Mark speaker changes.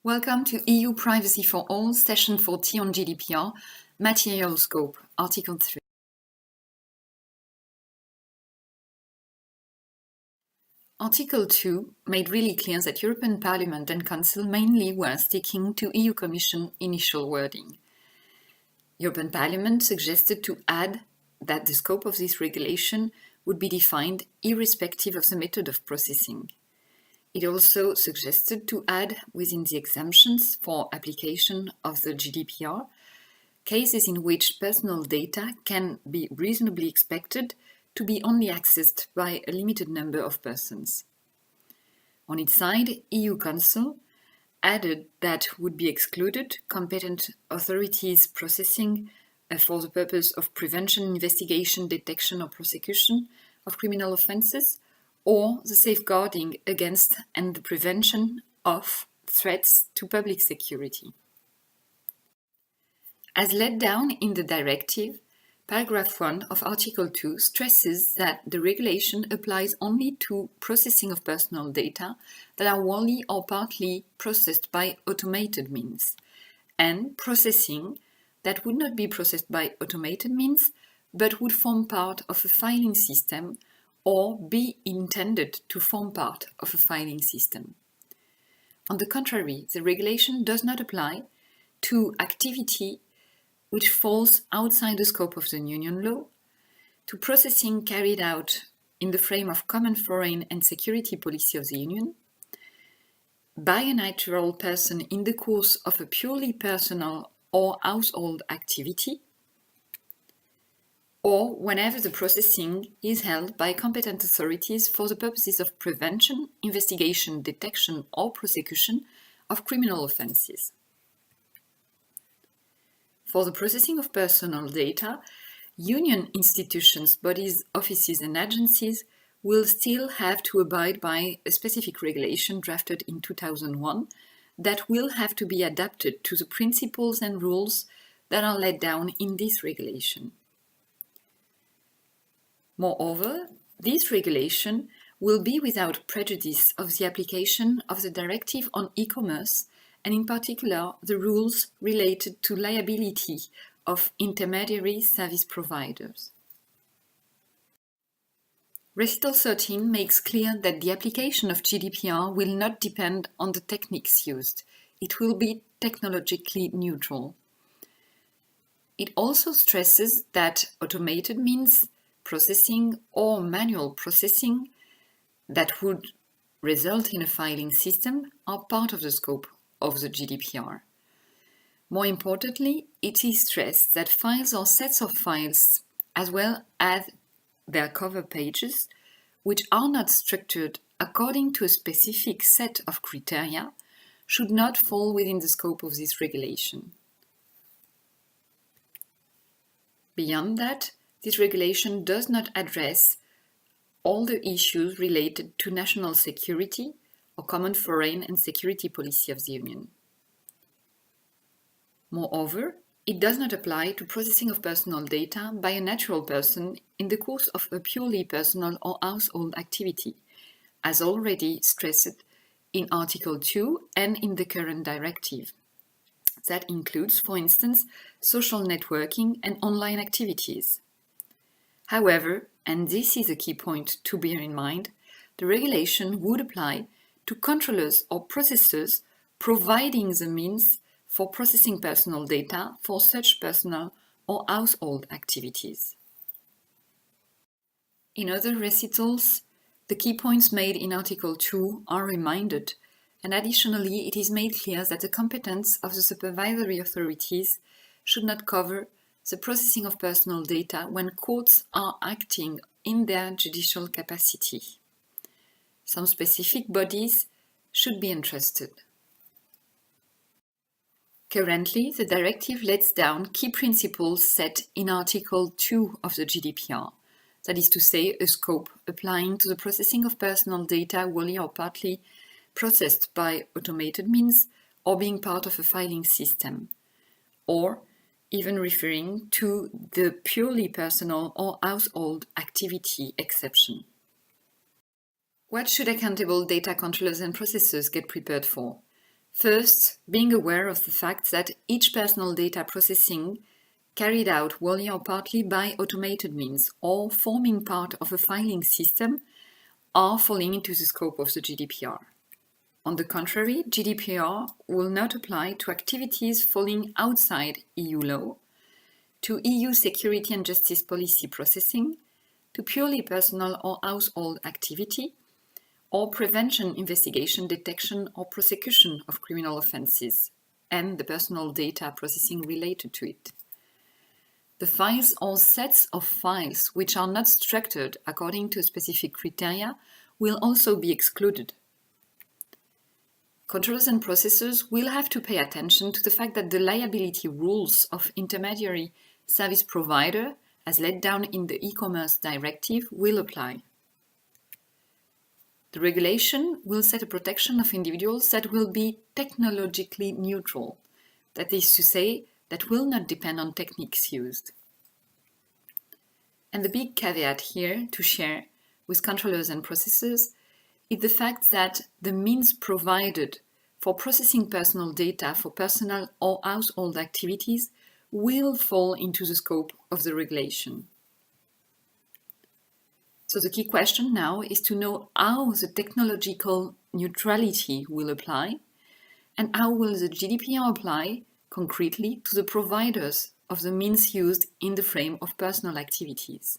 Speaker 1: Welcome to EUPrivacyForAll Session40 on GDPR, Material Scope, Article 3. Article 2 made really clear that European Parliament and Council mainly were sticking to EU Commission initial wording. European Parliament suggested to add that the scope of this regulation would be defined irrespective of the method of processing. It also suggested to add within the exemptions for application of the GDPR cases in which personal data can be reasonably expected to be only accessed by a limited number of persons. On its side, EU Council added that would be excluded competent authorities processing for the purpose of prevention, investigation, detection or prosecution of criminal offences, or the safeguarding against and the prevention of threats to public security. As laid down in the directive, paragraph 1 of Article 2 stresses that the regulation applies only to processing of personal data that are wholly or partly processed by automated means, and processing that would not be processed by automated means but would form part of a filing system or be intended to form part of a filing system. On the contrary, the regulation does not apply to activity which falls outside the scope of the Union law, to processing carried out in the frame of common foreign and security policy of the Union, by a natural person in the course of a purely personal or household activity, or whenever the processing is held by competent authorities for the purposes of prevention, investigation, detection or prosecution of criminal offences. For the processing of personal data, Union institutions, bodies, offices and agencies will still have to abide by a specific regulation drafted in 2001 that will have to be adapted to the principles and rules that are laid down in this regulation. Moreover, this regulation will be without prejudice of the application of the Directive on e-commerce and in particular the rules related to liability of intermediary service providers. Recital 13 makes clear that the application of GDPR will not depend on the techniques used. It will be technologically neutral. It also stresses that automated means processing or manual processing that would result in a filing system are part of the scope of the GDPR. More importantly, it is stressed that files or sets of files, as well as their cover pages, which are not structured according to a specific set of criteria, should not fall within the scope of this regulation. Beyond that, this regulation does not address all the issues related to national security or common foreign and security policy of the Union. Moreover, it does not apply to processing of personal data by a natural person in the course of a purely personal or household activity, as already stressed in Article 2 and in the current directive. That includes, for instance, social networking and online activities. However, and this is a key point to bear in mind, the regulation would apply to controllers or processors providing the means for processing personal data for such personal or household activities. In other recitals, the key points made in Article 2 are reminded, and additionally it is made clear that the competence of the supervisory authorities should not cover the processing of personal data when courts are acting in their judicial capacity. Some specific bodies should be entrusted. Currently, the directive lays down key principles set in Article 2 of the GDPR, that is to say, a scope applying to the processing of personal data wholly or partly processed by automated means or being part of a filing system, or even referring to the purely personal or household activity exception. What should accountable data controllers and processors get prepared for? First, being aware of the fact that each personal data processing carried out wholly or partly by automated means or forming part of a filing system are falling into the scope of the GDPR. On the contrary, GDPR will not apply to activities falling outside EU law, to EU security and justice policy processing, to purely personal or household activity, or prevention, investigation, detection, or prosecution of criminal offences, and the personal data processing related to it. The files or sets of files which are not structured according to specific criteria will also be excluded. Controllers and processors will have to pay attention to the fact that the liability rules of intermediary service provider, as laid down in the e-commerce directive, will apply. The regulation will set a protection of individuals that will be technologically neutral, that is to say, that will not depend on techniques used. And the big caveat here to share with controllers and processors is the fact that the means provided for processing personal data for personal or household activities will fall into the scope of the regulation. So the key question now is to know how the technological neutrality will apply and how will the GDPR apply concretely to the providers of the means used in the frame of personal activities.